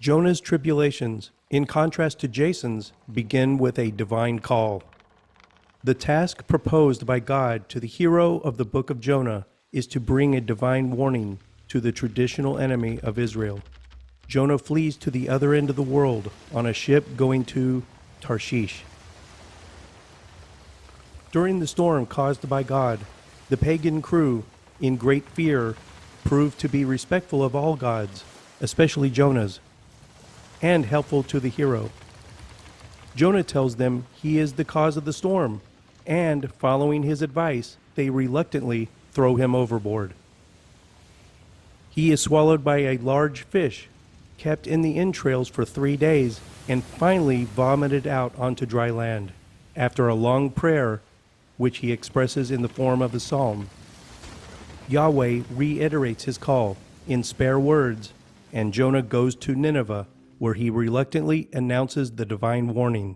Jonah's tribulations, in contrast to Jason's, begin with a divine call. The task proposed by God to the hero of the book of Jonah is to bring a divine warning to the traditional enemy of Israel. Jonah flees to the other end of the world on a ship going to Tarshish. During the storm caused by God, the pagan crew, in great fear, proved to be respectful of all gods, especially Jonah's, and helpful to the hero. Jonah tells them he is the cause of the storm, and, following his advice, they reluctantly throw him overboard. He is swallowed by a large fish, kept in the entrails for 3 days, and finally vomited out onto dry land, after a long prayer, which he expresses in the form of a psalm. Yahweh reiterates his call in spare words, and Jonah goes to Nineveh, where he reluctantly announces the divine warning,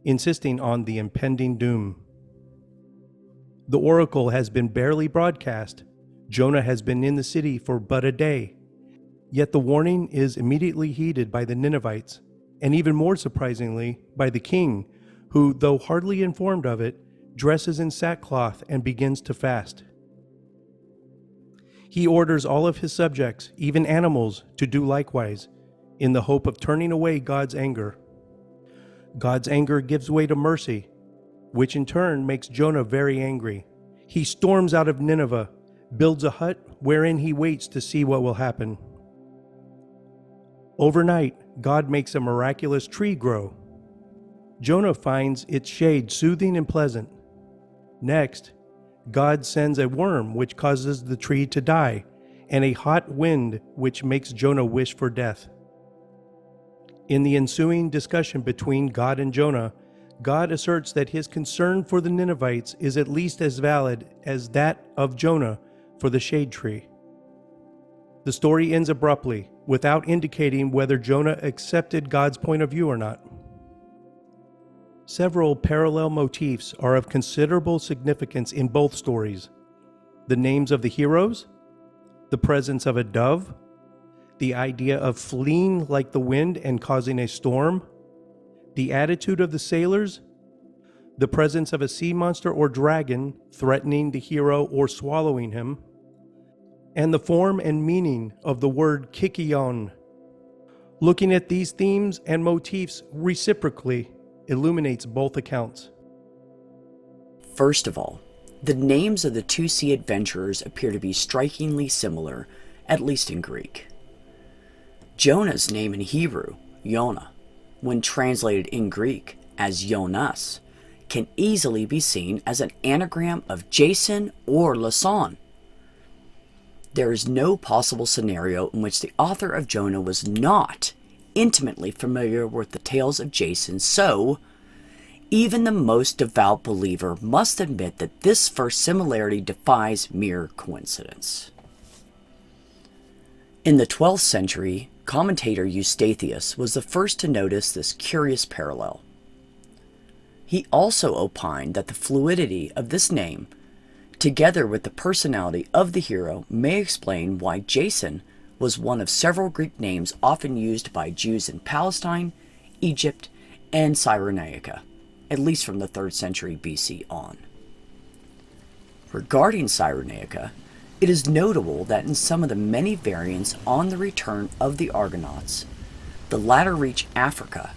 insisting on the impending doom. The oracle has been barely broadcast. Jonah has been in the city for but a day. Yet the warning is immediately heeded by the Ninevites, and even more surprisingly, by the king, who, though hardly informed of it, dresses in sackcloth and begins to fast. He orders all of his subjects, even animals, to do likewise, in the hope of turning away God's anger. God's anger gives way to mercy, which in turn makes Jonah very angry. He storms out of Nineveh, builds a hut wherein he waits to see what will happen. Overnight, God makes a miraculous tree grow. Jonah finds its shade soothing and pleasant. Next, God sends a worm which causes the tree to die, and a hot wind which makes Jonah wish for death. In the ensuing discussion between God and Jonah, God asserts that his concern for the Ninevites is at least as valid as that of Jonah for the shade tree. The story ends abruptly, without indicating whether Jonah accepted God's point of view or not. Several parallel motifs are of considerable significance in both stories. The names of the heroes, the presence of a dove, the idea of fleeing like the wind and causing a storm, the attitude of the sailors, the presence of a sea monster or dragon threatening the hero or swallowing him, and the form and meaning of the word kikion. Looking at these themes and motifs reciprocally illuminates both accounts. First of all, the names of the two sea adventurers appear to be strikingly similar, at least in Greek. Jonah's name in Hebrew, Jonah, when translated in Greek as Jonas, can easily be seen as an anagram of Jason or Lason. There is no possible scenario in which the author of Jonah was not intimately familiar with the tales of Jason, so even the most devout believer must admit that this first similarity defies mere coincidence. In the 12th century, commentator Eustathius was the first to notice this curious parallel. He also opined that the fluidity of this name, together with the personality of the hero, may explain why Jason was one of several Greek names often used by Jews in Palestine, Egypt, and Cyrenaica, at least from the 3rd century BC on. Regarding Cyrenaica, it is notable that in some of the many variants on the return of the Argonauts, the latter reach Africa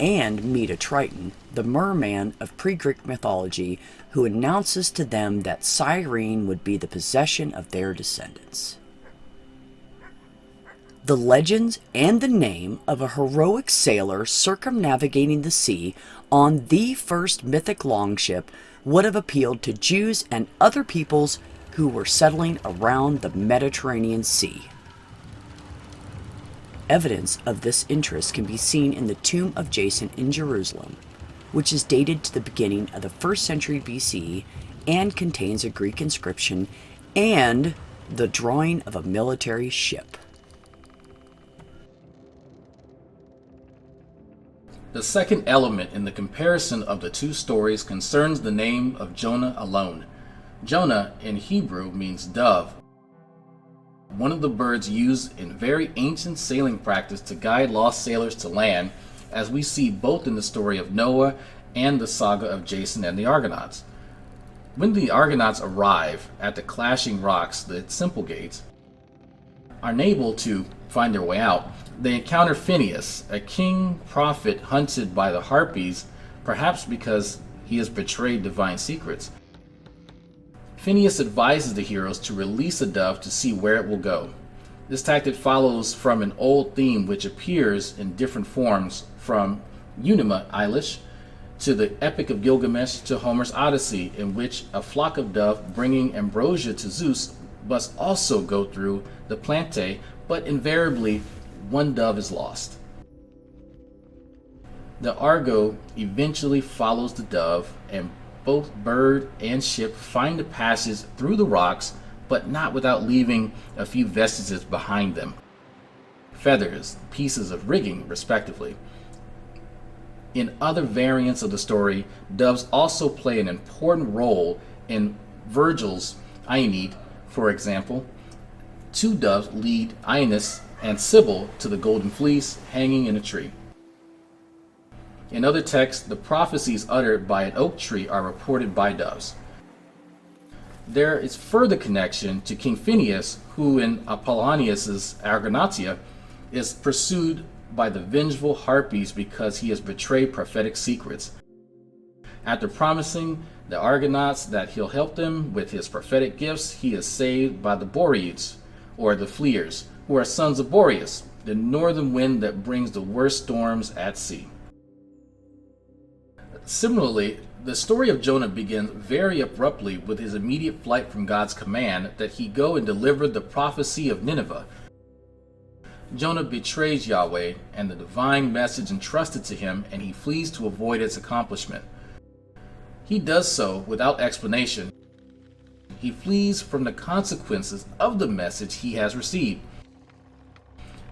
and meet a Triton, the merman of pre-Greek mythology, who announces to them that Cyrene would be the possession of their descendants. The legends and the name of a heroic sailor circumnavigating the sea on the first mythic longship would have appealed to Jews and other peoples who were settling around the Mediterranean Sea. Evidence of this interest can be seen in the tomb of Jason in Jerusalem, which is dated to the beginning of the 1st century BC and contains a Greek inscription and the drawing of a military ship. The second element in the comparison of the two stories concerns the name of Jonah alone. Jonah in Hebrew means dove. one of the birds used in very ancient sailing practice to guide lost sailors to land, as we see both in the story of Noah and the saga of Jason and the Argonauts. When the Argonauts arrive at the clashing rocks, the Simple Gates, unable to find their way out, they encounter Phineas, a king prophet hunted by the Harpies, perhaps because he has betrayed divine secrets. Phineas advises the heroes to release a dove to see where it will go. This tactic follows from an old theme which appears in different forms, from Unima Eilish to the Epic of Gilgamesh to Homer's Odyssey, in which a flock of dove bringing ambrosia to Zeus must also go through the Plante, but invariably one dove is lost. The Argo eventually follows the dove, and both bird and ship find a passage through the rocks, but not without leaving a few vestiges behind them. Feathers, pieces of rigging, respectively. In other variants of the story, doves also play an important role in Virgil's Aeneid. For example, two doves lead Aeneas and Sybil to the golden fleece hanging in a tree. In other texts, the prophecies uttered by an oak tree are reported by doves. There is further connection to King Phineas, who in Apollonius's Argonautia is pursued by the vengeful Harpies because he has betrayed prophetic secrets. After promising the Argonauts that he'll help them with his prophetic gifts, he is saved by the Boreads, or the Fleers, who are sons of Boreas, the northern wind that brings the worst storms at sea. Similarly, the story of Jonah begins very abruptly with his immediate flight from God's command that he go and deliver the prophecy of Nineveh. Jonah betrays Yahweh and the divine message entrusted to him, and he flees to avoid its accomplishment. He does so without explanation. He flees from the consequences of the message he has received.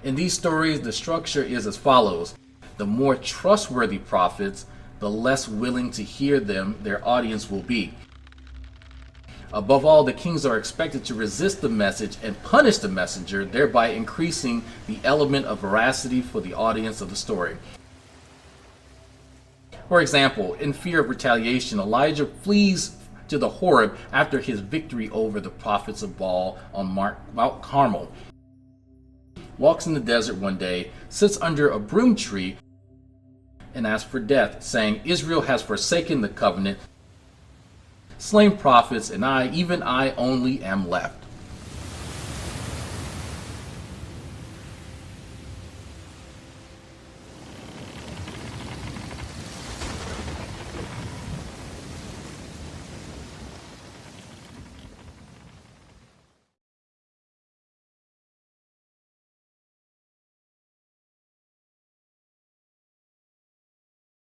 In these stories, the structure is as follows. The more trustworthy prophets, the less willing to hear them their audience will be. Above all, the kings are expected to resist the message and punish the messenger, thereby increasing the element of veracity for the audience of the story. For example, in fear of retaliation, Elijah flees to the Horeb after his victory over the prophets of Baal on Mount Carmel. Walks in the desert one day, sits under a broom tree, and asks for death, saying, "Israel has forsaken the covenant, slain prophets, and I, even I only, am left."